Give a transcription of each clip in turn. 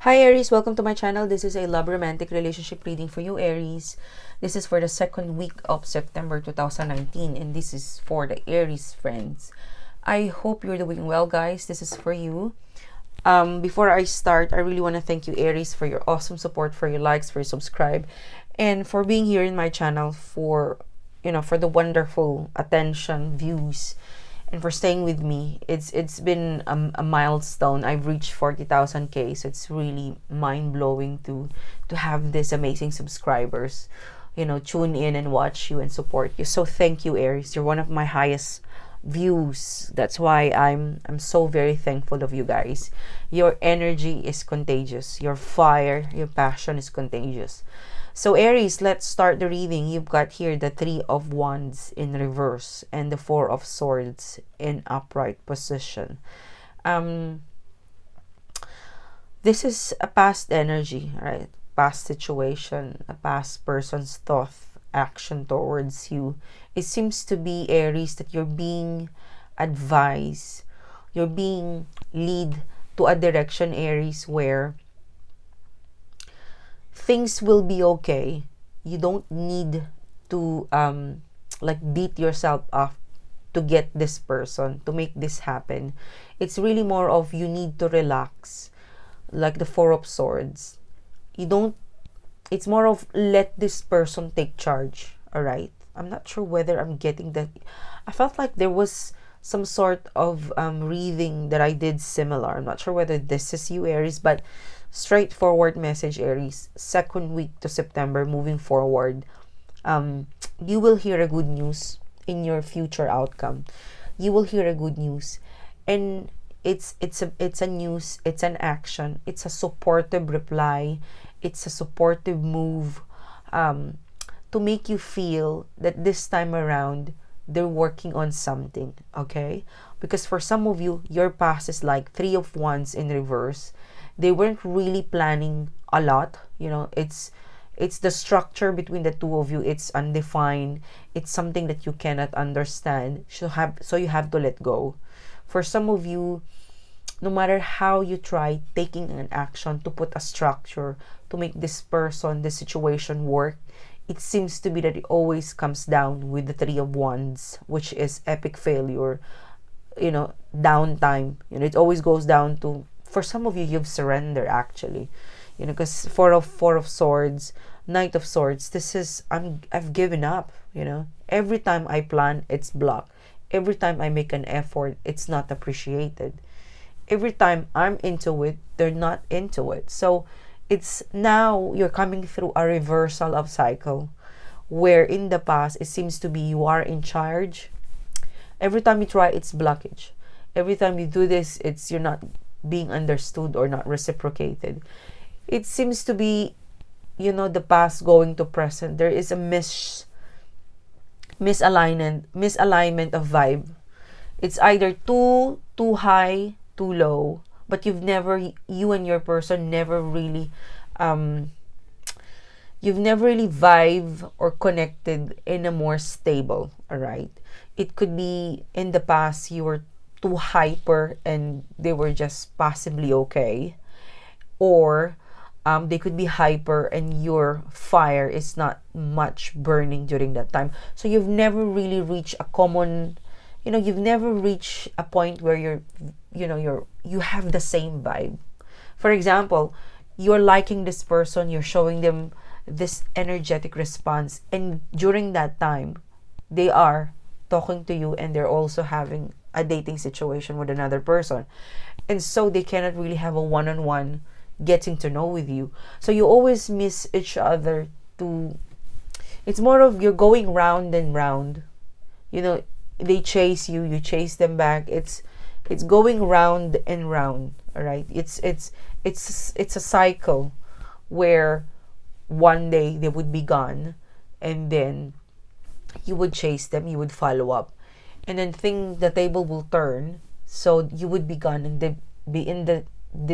Hi Aries, welcome to my channel. This is a love romantic relationship reading for you, Aries. This is for the second week of September 2019, and this is for the Aries friends. I hope you're doing well, guys. This is for you. Before I start, I really want to thank you, Aries, for your awesome support, for your likes, for your subscribe, and for being here in my channel, for for the wonderful attention, views, and for staying with me. It's been a milestone. I've reached 40,000K, so it's really mind-blowing to have these amazing subscribers, tune in and watch you and support you. So thank you, Aries. You're one of my highest views. That's why I'm so very thankful of you guys. Your energy is contagious. Your fire, your passion is contagious. So Aries, let's start the reading. You've got here the Three of Wands in reverse and the Four of Swords in upright position. This is a past energy, right? Past situation, a past person's thought, action towards you. It seems to be, Aries, that you're being advised, you're being led to a direction, Aries, where things will be okay. You don't need to like beat yourself up to get this person, to make this happen. It's really more of you need to relax, like the Four of Swords. You don't, it's more of let this person take charge. All right, I'm not sure whether I'm getting that. I felt like there was some sort of reading that I did similar. I'm not sure whether this is you, Aries, but straightforward message, Aries. Second week to September, moving forward, you will hear a good news in your future outcome. You will hear a good news, and it's a news, it's an action, it's a supportive reply, it's a supportive move, to make you feel that this time around they're working on something. Okay, because for some of you, your past is like Three of Wands in reverse. They weren't really planning a lot. It's the structure between the two of you. It's undefined. It's something that you cannot understand. So you have to let go. For some of you, no matter how you try taking an action to put a structure to make this person, this situation work, it seems to be that it always comes down with the Three of Wands, which is epic failure, downtime. It always goes down to, for some of you, you've surrendered actually, because Four of Swords, Knight of Swords, this is, I've given up. Every time I plan, it's blocked. Every time I make an effort, it's not appreciated. Every time I'm into it, they're not into it. So it's now you're coming through a reversal of cycle, where in the past it seems to be you are in charge. Every time you try, it's blockage. Every time you do this, it's you're not being understood or not reciprocated. It seems to be, the past going to present. There is a misalignment of vibe. It's either too high, too low, but you and your person never really you've never really vibe or connected in a more stable. All right, it could be in the past you were too hyper and they were just possibly okay, or they could be hyper and your fire is not much burning during that time. So you've never really reached a common, you've never reached a point where you have the same vibe. For example, you're liking this person, you're showing them this energetic response, and during that time they are talking to you and they're also having a dating situation with another person, and so they cannot really have a one-on-one getting to know with you. So you always miss each other. It's more of you're going round and round. They chase you, you chase them back. It's going round and round. All right, it's a cycle where one day they would be gone, and then you would chase them, you would follow up, and then the table will turn. So you would be gone and they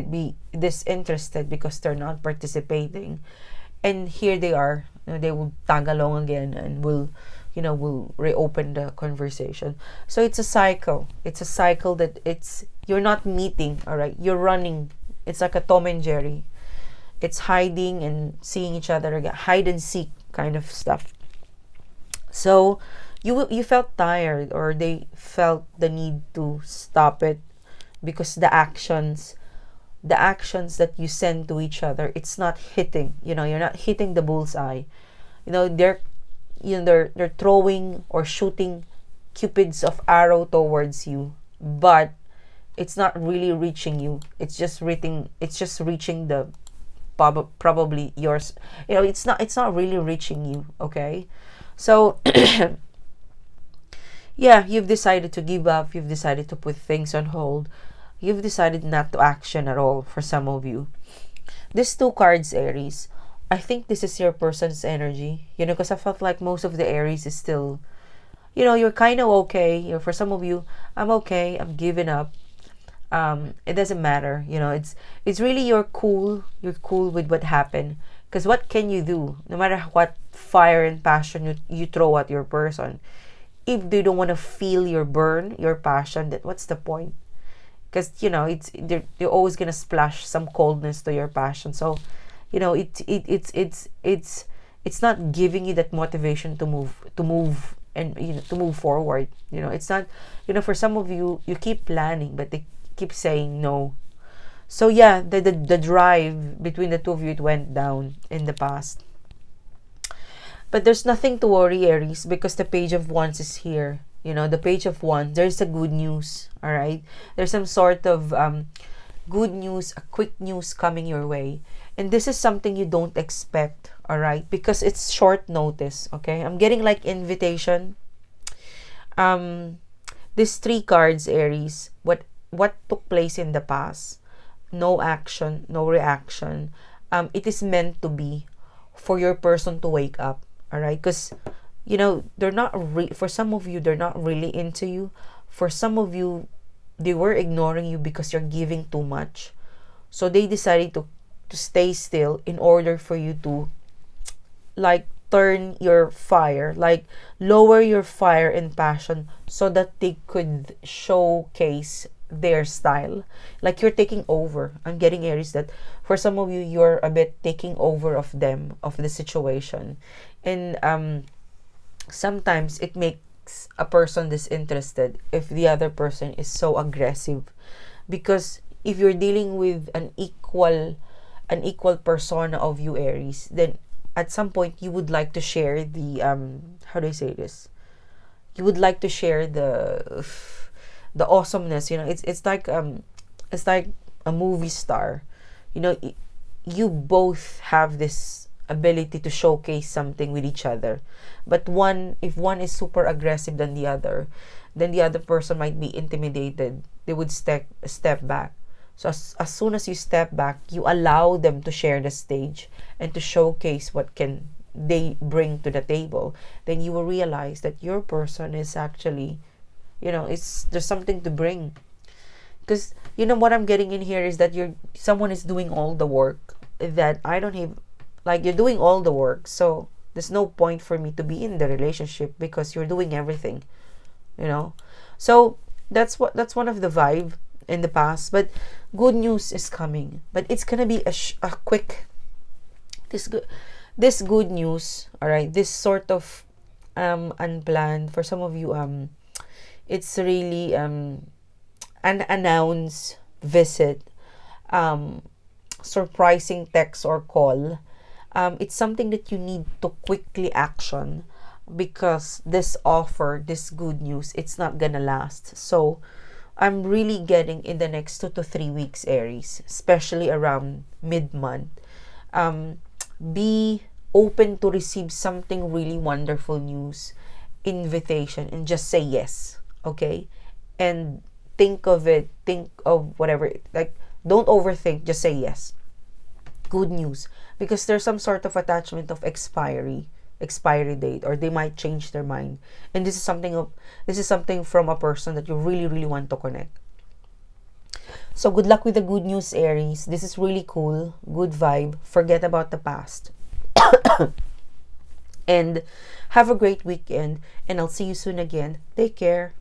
be disinterested because they're not participating, and here they are. They will tag along again and will reopen the conversation. So it's a cycle. It's a cycle that you're not meeting. All right, you're running. It's like a Tom and Jerry. It's hiding and seeing each other again, hide and seek kind of stuff. So you felt tired, or they felt the need to stop it, because the actions that you send to each other, it's not hitting, you're not hitting the bullseye. They're throwing or shooting cupids of arrow towards you, but it's not really reaching you. It's just reaching the probably yours. It's not really reaching you. Okay, so yeah, you've decided to give up, you've decided to put things on hold, you've decided not to action at all for some of you. These two cards, Aries, I think this is your person's energy, because I felt like most of the Aries is still, you're kind of okay. For some of you, I'm okay, I'm giving up. It doesn't matter, it's really you're cool with what happened, because what can you do? No matter what fire and passion you throw at your person, if they don't want to feel your passion, then what's the point? Because they're always gonna splash some coldness to your passion. So it's not giving you that motivation to move and to move forward. It's not. For some of you, you keep planning, but they keep saying no. So yeah, the drive between the two of you, it went down in the past. But there's nothing to worry, Aries, because the Page of Wands is here. The Page of Wands, there's a good news, all right? There's some sort of good news, a quick news coming your way. And this is something you don't expect, all right? Because it's short notice, okay? I'm getting like invitation. These three cards, Aries, what took place in the past, no action, no reaction. It is meant to be for your person to wake up, all right? Because they're not for some of you, they're not really into you. For some of you, they were ignoring you because you're giving too much. So they decided to stay still in order for you to like turn your fire, like lower your fire and passion, so that they could showcase their style. Like you're taking over. I'm getting, Aries, that for some of you, you're a bit taking over of them, of the situation. And sometimes it makes a person disinterested if the other person is so aggressive, because if you're dealing with an equal persona of you, Aries, then at some point you would like to share the how do I say this, you would like to share the awesomeness. It's like a movie star. You both have this ability to showcase something with each other, but if one is super aggressive than the other, then the other person might be intimidated. They would step back. So as soon as you step back, you allow them to share the stage and to showcase what can they bring to the table. Then you will realize that your person is actually, there's something to bring. Because what I'm getting in here is that someone is doing all the work that I don't have. Like, you're doing all the work, so there's no point for me to be in the relationship because you're doing everything. So that's one of the vibe in the past. But good news is coming, but it's gonna be a quick. This good news, all right. This sort of unplanned for some of you. It's really an unannounced visit, surprising text or call. It's something that you need to quickly action, because this offer, this good news, it's not gonna last. So I'm really getting in the next 2 to 3 weeks, Aries, especially around mid-month. Be open to receive something really wonderful news, invitation, and just say yes, okay? And think of whatever, like, don't overthink, just say yes. Good news, because there's some sort of attachment of expiry date, or they might change their mind, and this is something from a person that you really, really want to connect. So good luck with the good news, Aries. This is really cool, good vibe. Forget about the past. And have a great weekend, and I'll see you soon again. Take care.